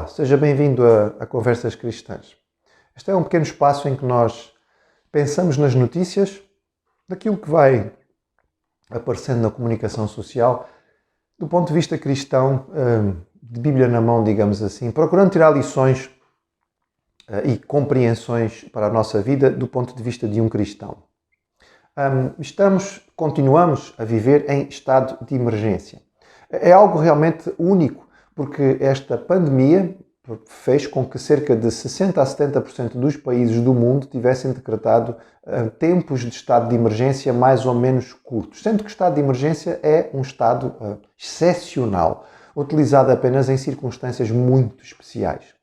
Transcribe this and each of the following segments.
Olá, seja bem-vindo a Conversas Cristãs. Este é um pequeno espaço em que nós pensamos nas notícias, daquilo que vai aparecendo na comunicação social, do ponto de vista cristão, de Bíblia na mão, digamos assim, procurando tirar lições e compreensões para a nossa vida do ponto de vista de um cristão. Continuamos a viver em estado de emergência. É algo realmente único, porque esta pandemia fez com que cerca de 60% a 70% dos países do mundo tivessem decretado tempos de estado de emergência mais ou menos curtos, sendo que o estado de emergência é um estado excepcional, utilizado apenas em circunstâncias muito especiais.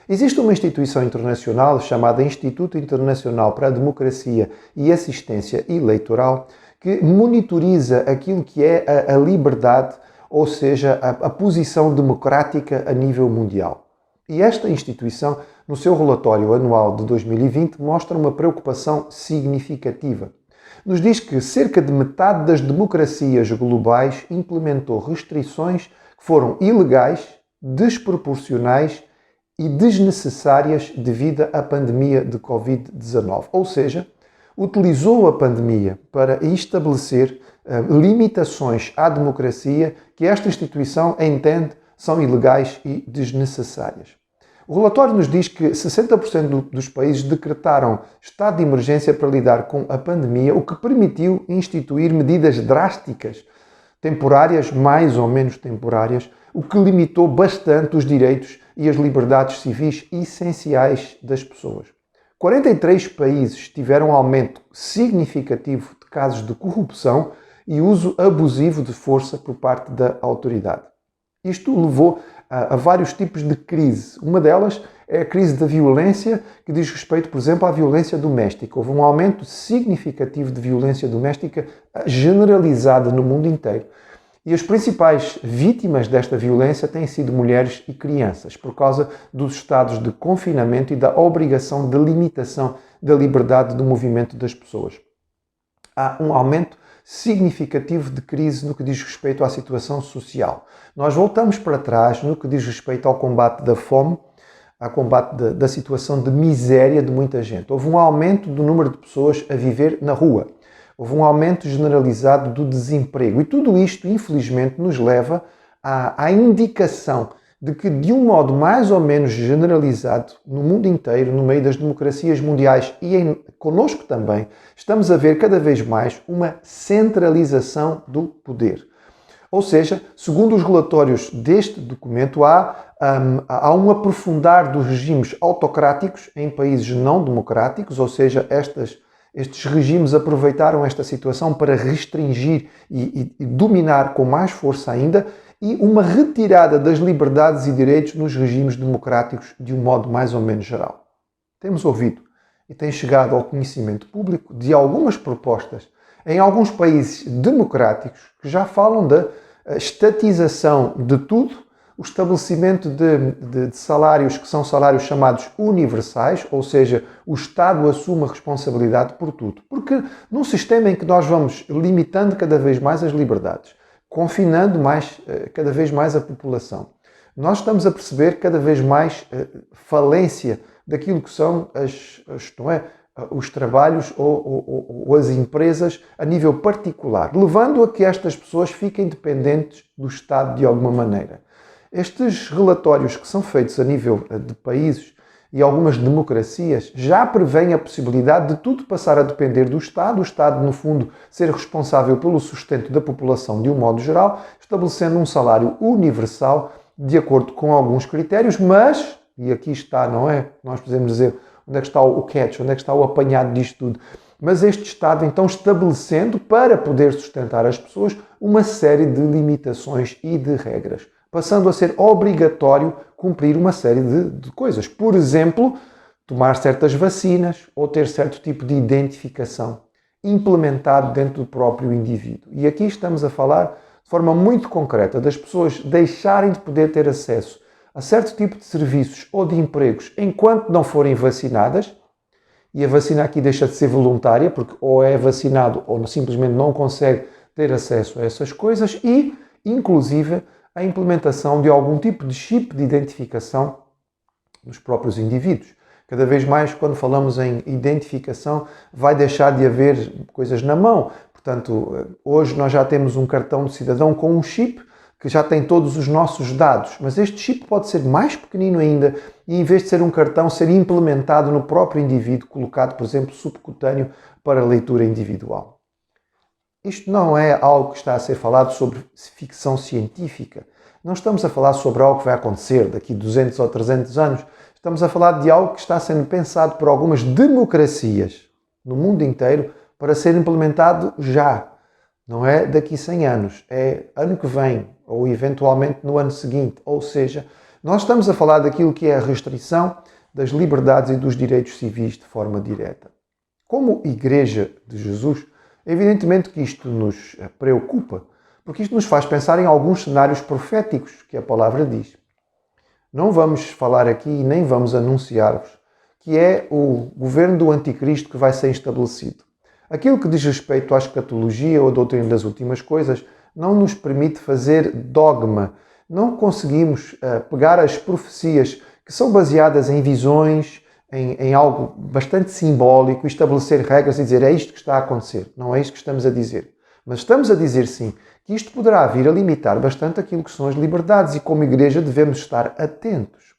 Existe uma instituição internacional chamada Instituto Internacional para a Democracia e Assistência Eleitoral que monitoriza aquilo que é a liberdade, ou seja, a posição democrática a nível mundial. E esta instituição, no seu relatório anual de 2020, mostra uma preocupação significativa. Nos diz que cerca de metade das democracias globais implementou restrições que foram ilegais, desproporcionais e desnecessárias devido à pandemia de Covid-19. Ou seja, utilizou a pandemia para estabelecer limitações à democracia que esta instituição entende são ilegais e desnecessárias. O relatório nos diz que 60% dos países decretaram estado de emergência para lidar com a pandemia, o que permitiu instituir medidas drásticas, temporárias, mais ou menos temporárias, o que limitou bastante os direitos e as liberdades civis essenciais das pessoas. 43 países tiveram um aumento significativo de casos de corrupção e uso abusivo de força por parte da autoridade. Isto levou a vários tipos de crise. Uma delas é a crise da violência, que diz respeito, por exemplo, à violência doméstica. Houve um aumento significativo de violência doméstica generalizada no mundo inteiro. E as principais vítimas desta violência têm sido mulheres e crianças, por causa dos estados de confinamento e da obrigação de limitação da liberdade do movimento das pessoas. Há um aumento significativo de crise no que diz respeito à situação social. Nós voltamos para trás no que diz respeito ao combate da fome, ao combate da situação de miséria de muita gente. Houve um aumento do número de pessoas a viver na rua. Houve um aumento generalizado do desemprego. E tudo isto, infelizmente, nos leva à indicação de que, de um modo mais ou menos generalizado, no mundo inteiro, no meio das democracias mundiais e connosco também, estamos a ver cada vez mais uma centralização do poder. Ou seja, segundo os relatórios deste documento, há um aprofundar dos regimes autocráticos em países não democráticos, ou seja, estes regimes aproveitaram esta situação para restringir e dominar com mais força ainda, e uma retirada das liberdades e direitos nos regimes democráticos de um modo mais ou menos geral. Temos ouvido e tem chegado ao conhecimento público de algumas propostas em alguns países democráticos que já falam da estatização de tudo, o estabelecimento de salários que são salários chamados universais, ou seja, o Estado assume a responsabilidade por tudo. Porque num sistema em que nós vamos limitando cada vez mais as liberdades, confinando cada vez mais a população, nós estamos a perceber cada vez mais falência daquilo que são os trabalhos ou as empresas a nível particular, levando a que estas pessoas fiquem dependentes do Estado de alguma maneira. Estes relatórios que são feitos a nível de países e algumas democracias já prevêem a possibilidade de tudo passar a depender do Estado, o Estado, no fundo, ser responsável pelo sustento da população de um modo geral, estabelecendo um salário universal de acordo com alguns critérios, mas, e aqui está, não é? Nós podemos dizer onde é que está o catch, onde é que está o apanhado disto tudo. Mas este Estado, então, estabelecendo, para poder sustentar as pessoas, uma série de limitações e de regras, passando a ser obrigatório cumprir uma série de coisas. Por exemplo, tomar certas vacinas ou ter certo tipo de identificação implementado dentro do próprio indivíduo. E aqui estamos a falar de forma muito concreta das pessoas deixarem de poder ter acesso a certo tipo de serviços ou de empregos enquanto não forem vacinadas, e a vacina aqui deixa de ser voluntária, porque ou é vacinado ou simplesmente não consegue ter acesso a essas coisas, e, inclusive, a implementação de algum tipo de chip de identificação nos próprios indivíduos. Cada vez mais, quando falamos em identificação, vai deixar de haver coisas na mão. Portanto, hoje nós já temos um cartão de cidadão com um chip que já tem todos os nossos dados, mas este chip pode ser mais pequenino ainda e, em vez de ser um cartão, ser implementado no próprio indivíduo, colocado, por exemplo, subcutâneo para leitura individual. Isto não é algo que está a ser falado sobre ficção científica. Não estamos a falar sobre algo que vai acontecer daqui a 200 ou 300 anos. Estamos a falar de algo que está sendo pensado por algumas democracias no mundo inteiro para ser implementado já. Não é daqui a 100 anos, é ano que vem, ou eventualmente no ano seguinte. Ou seja, nós estamos a falar daquilo que é a restrição das liberdades e dos direitos civis de forma direta. Como Igreja de Jesus, evidentemente que isto nos preocupa, porque isto nos faz pensar em alguns cenários proféticos que a palavra diz. Não vamos falar aqui e nem vamos anunciar-vos que é o governo do anticristo que vai ser estabelecido. Aquilo que diz respeito à escatologia ou à doutrina das últimas coisas não nos permite fazer dogma. Não conseguimos pegar as profecias que são baseadas em visões, em algo bastante simbólico, e estabelecer regras e dizer é isto que está a acontecer. Não é isto que estamos a dizer. Mas estamos a dizer sim que isto poderá vir a limitar bastante aquilo que são as liberdades e como igreja devemos estar atentos.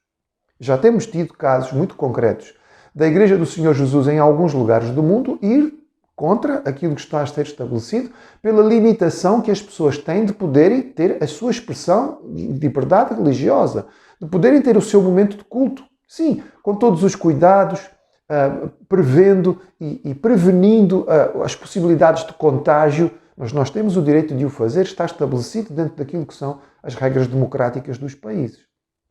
Já temos tido casos muito concretos da Igreja do Senhor Jesus em alguns lugares do mundo ir contra aquilo que está a ser estabelecido pela limitação que as pessoas têm de poderem ter a sua expressão de liberdade religiosa, de poderem ter o seu momento de culto. Sim, com todos os cuidados, prevendo e prevenindo as possibilidades de contágio, mas nós temos o direito de o fazer, está estabelecido dentro daquilo que são as regras democráticas dos países.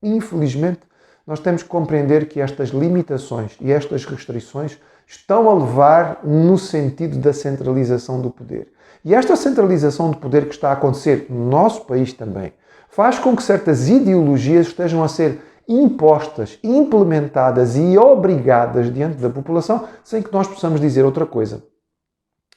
Infelizmente, nós temos que compreender que estas limitações e estas restrições estão a levar no sentido da centralização do poder. E esta centralização do poder que está a acontecer no nosso país também faz com que certas ideologias estejam a ser impostas, implementadas e obrigadas diante da população sem que nós possamos dizer outra coisa.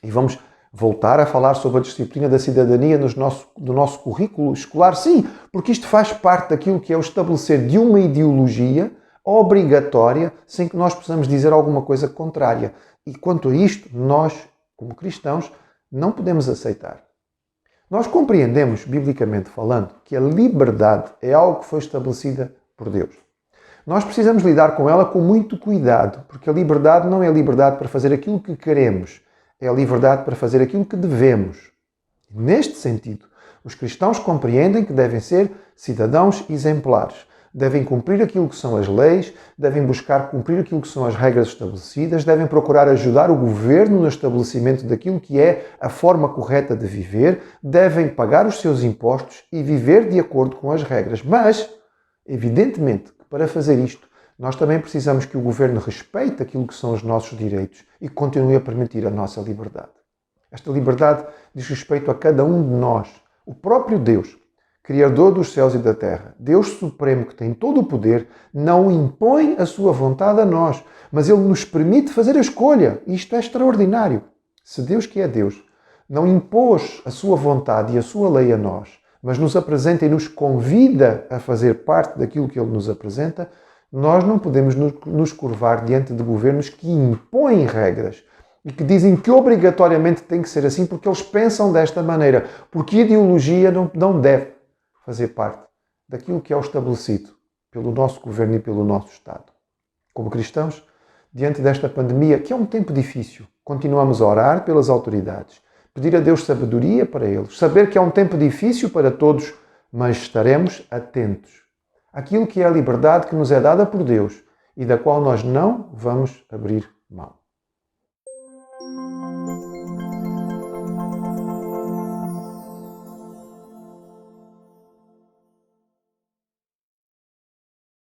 E vamos voltar a falar sobre a disciplina da cidadania do nosso currículo escolar, sim, porque isto faz parte daquilo que é o estabelecer de uma ideologia obrigatória sem que nós possamos dizer alguma coisa contrária. E quanto a isto, nós, como cristãos, não podemos aceitar. Nós compreendemos, biblicamente falando, que a liberdade é algo que foi estabelecida por Deus. Nós precisamos lidar com ela com muito cuidado, porque a liberdade não é a liberdade para fazer aquilo que queremos, é a liberdade para fazer aquilo que devemos. Neste sentido, os cristãos compreendem que devem ser cidadãos exemplares, devem cumprir aquilo que são as leis, devem buscar cumprir aquilo que são as regras estabelecidas, devem procurar ajudar o governo no estabelecimento daquilo que é a forma correta de viver, devem pagar os seus impostos e viver de acordo com as regras. Mas, evidentemente, que para fazer isto, nós também precisamos que o governo respeite aquilo que são os nossos direitos e continue a permitir a nossa liberdade. Esta liberdade diz respeito a cada um de nós. O próprio Deus, Criador dos céus e da terra, Deus Supremo que tem todo o poder, não impõe a sua vontade a nós, mas Ele nos permite fazer a escolha. E isto é extraordinário. Se Deus, que é Deus, não impôs a sua vontade e a sua lei a nós, mas nos apresenta e nos convida a fazer parte daquilo que Ele nos apresenta, nós não podemos nos curvar diante de governos que impõem regras e que dizem que obrigatoriamente tem que ser assim porque eles pensam desta maneira, porque a ideologia não deve fazer parte daquilo que é o estabelecido pelo nosso governo e pelo nosso Estado. Como cristãos, diante desta pandemia, que é um tempo difícil, continuamos a orar pelas autoridades, pedir a Deus sabedoria para eles, saber que é um tempo difícil para todos, mas estaremos atentos àquilo que é a liberdade que nos é dada por Deus e da qual nós não vamos abrir mão.